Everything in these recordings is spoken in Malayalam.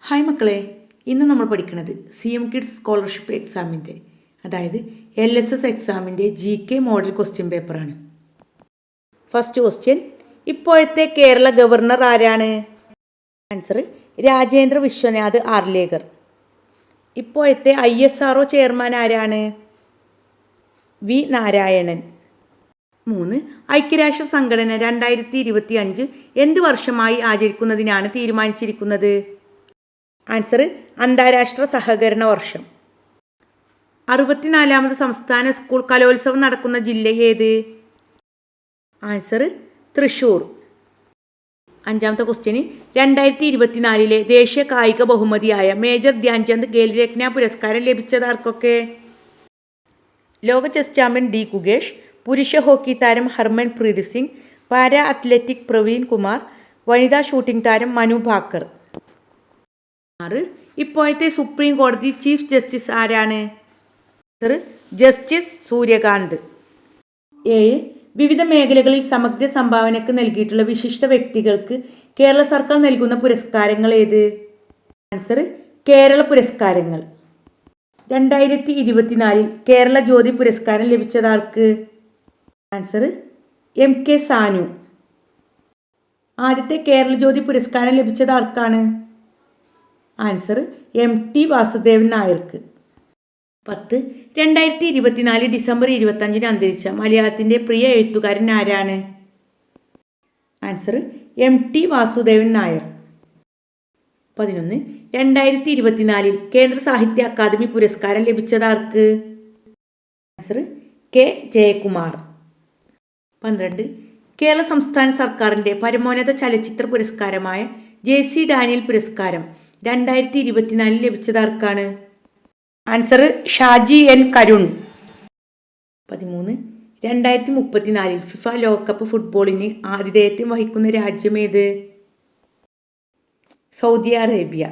ഹായ് മക്കളെ, ഇന്ന് നമ്മൾ പഠിക്കുന്നത് CM കിഡ്സ് സ്കോളർഷിപ്പ് എക്സാമിൻ്റെ അതായത് LSS എക്സാമിൻ്റെ GK മോഡൽ ക്വസ്റ്റ്യൻ പേപ്പറാണ്. ഫസ്റ്റ് ക്വസ്റ്റ്യൻ, ഇപ്പോഴത്തെ കേരള ഗവർണർ ആരാണ്? ആൻസർ രാജേന്ദ്ര വിശ്വനാഥ് ആർലേക്കർ. ഇപ്പോഴത്തെ ISRO ചെയർമാൻ ആരാണ്? വി നാരായണൻ. 3. ഐക്യരാഷ്ട്ര സംഘടന 2025 എന്ത് വർഷമായി ആചരിക്കുന്നതിനാണ് തീരുമാനിച്ചിരിക്കുന്നത്? ആൻസർ അന്താരാഷ്ട്ര സഹകരണ വർഷം. 64ാമത് സംസ്ഥാന സ്കൂൾ കലോത്സവം നടക്കുന്ന ജില്ല ഏത്? ആൻസർ തൃശ്ശൂർ. 5ാമത്തെ ക്വസ്റ്റ്യന് 2024 ദേശീയ കായിക ബഹുമതിയായ മേജർ ധ്യാൻചന്ദ് ഖേൽരത്ന പുരസ്കാരം ലഭിച്ചതാർക്കൊക്കെ? ലോക ചെസ് ചാമ്പ്യൻ ഡി കുകേഷ്, പുരുഷ ഹോക്കി താരം ഹർമൻപ്രീത് സിംഗ്, പാരാ അത്ലറ്റിക് പ്രവീൺ കുമാർ, വനിതാ ഷൂട്ടിംഗ് താരം മനു ഭാക്കർ. 6. ഇപ്പോഴത്തെ സുപ്രീം കോടതി ചീഫ് ജസ്റ്റിസ് ആരാണ്? ജസ്റ്റിസ് സൂര്യകാന്ത്. 7. വിവിധ മേഖലകളിൽ സമഗ്ര സംഭാവനയ്ക്ക് നൽകിയിട്ടുള്ള വിശിഷ്ട വ്യക്തികൾക്ക് കേരള സർക്കാർ നൽകുന്ന പുരസ്കാരങ്ങൾ ഏത്? ആൻസർ കേരള പുരസ്കാരങ്ങൾ. 2024 കേരള ജ്യോതി പുരസ്കാരം ലഭിച്ചതാർക്ക്? Answer MK Sanu. ആദ്യത്തെ കേരള ജ്യോതി പുരസ്കാരം ലഭിച്ചതാർക്കാണ്? ആൻസർ MT വാസുദേവൻ നായർക്ക്. 10. 2024 ഡിസംബർ 25 അന്തരിച്ച മലയാളത്തിൻ്റെ പ്രിയ എഴുത്തുകാരൻ ആരാണ്? Answer MT Vasudevan Nair. 11. 2024 കേന്ദ്ര സാഹിത്യ അക്കാദമി പുരസ്കാരം ലഭിച്ചതാർക്ക്? Answer K Jayakumar. 12. കേരള സംസ്ഥാന സർക്കാരിൻ്റെ പരമോന്നത ചലച്ചിത്ര പുരസ്കാരമായ JC ഡാനിയൽ പുരസ്കാരം 2024 ലഭിച്ചതാർക്കാണ്? Answer Shaji N Karun. 13. 2034 FIFA ലോകകപ്പ് ഫുട്ബോളിന് ആതിഥേയത്വം വഹിക്കുന്ന രാജ്യമേത്? Saudi Arabia.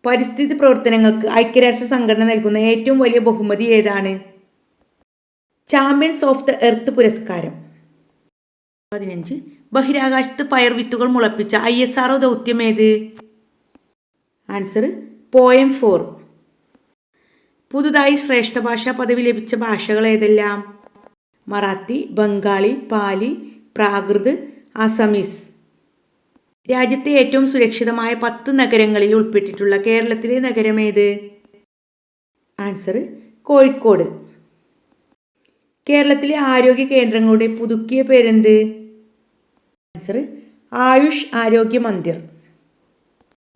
പരിസ്ഥിതി പ്രവർത്തനങ്ങൾക്ക് ഐക്യരാഷ്ട്ര സംഘടന നൽകുന്ന ഏറ്റവും വലിയ ബഹുമതി ഏതാണ്? ചാമ്പ്യൻസ് ഓഫ് ദ എർത്ത് പുരസ്കാരം. 15. ബഹിരാകാശത്ത് പയർ വിത്തുകൾ മുളപ്പിച്ച ISRO ദൗത്യം ഏത്? Answer poem 4. പുതുതായി ശ്രേഷ്ഠ ഭാഷാ പദവി ലഭിച്ച ഭാഷകൾ ഏതെല്ലാം? മറാത്തി, ബംഗാളി, പാലി, പ്രാകൃത്, ആസാമീസ്. രാജ്യത്തെ ഏറ്റവും സുരക്ഷിതമായ 10 നഗരങ്ങളിൽ ഉൾപ്പെട്ടിട്ടുള്ള കേരളത്തിലെ നഗരമേത്? ആൻസർ കോഴിക്കോട്. കേരളത്തിലെ ആരോഗ്യ കേന്ദ്രങ്ങളുടെ പുതുക്കിയ പേരെന്ത്? ആൻസർ ആയുഷ് ആരോഗ്യ മന്ദിർ.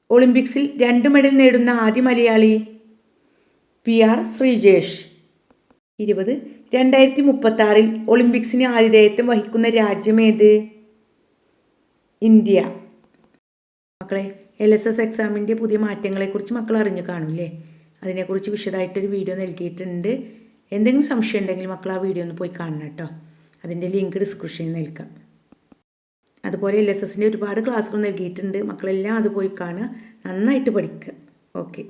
ഒളിമ്പിക്സിൽ 2 മെഡൽ നേടുന്ന ആദ്യ മലയാളി? PR ശ്രീജേഷ്. 20. 2036 ഒളിമ്പിക്സിന് ആതിഥേയത്വം വഹിക്കുന്ന രാജ്യമേത്? ഇന്ത്യ. മക്കളെ, LSS എക്സാമിൻ്റെ പുതിയ മാറ്റങ്ങളെക്കുറിച്ച് മക്കൾ അറിഞ്ഞു കാണൂല്ലേ? അതിനെക്കുറിച്ച് വിശദമായിട്ടൊരു വീഡിയോ നൽകിയിട്ടുണ്ട്. എന്തെങ്കിലും സംശയം ഉണ്ടെങ്കിൽ മക്കൾ ആ വീഡിയോ ഒന്ന് പോയി കാണണം കേട്ടോ. അതിൻ്റെ ലിങ്ക് ഡിസ്ക്രിപ്ഷനിൽ നൽകാം. അതുപോലെ LSSൻ്റെ ഒരുപാട് ക്ലാസ്സുകൾ നൽകിയിട്ടുണ്ട്. മക്കളെല്ലാം അത് പോയി കാണുക, നന്നായിട്ട് പഠിക്കുക. ഓക്കെ.